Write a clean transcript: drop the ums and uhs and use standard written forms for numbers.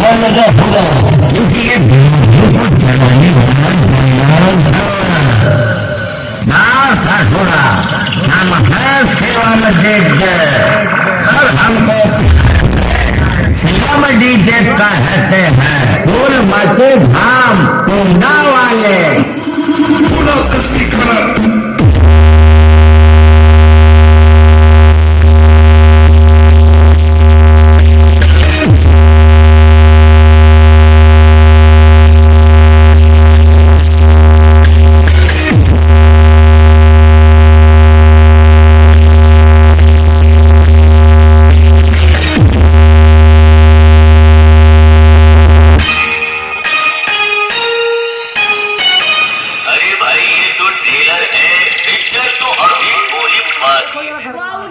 करने का होगा, क्योंकि ये बीमारियों को चलाने वाला दयाल था। ना सासुरा हम हर सेवा में देख गए और हमको सेवा में डीजे कहते हैं। फूल मचे धाम कुंडा वाले पूरा कसरी खड़ा ट्रेलर है, पिक्चर तो अभी गोली मार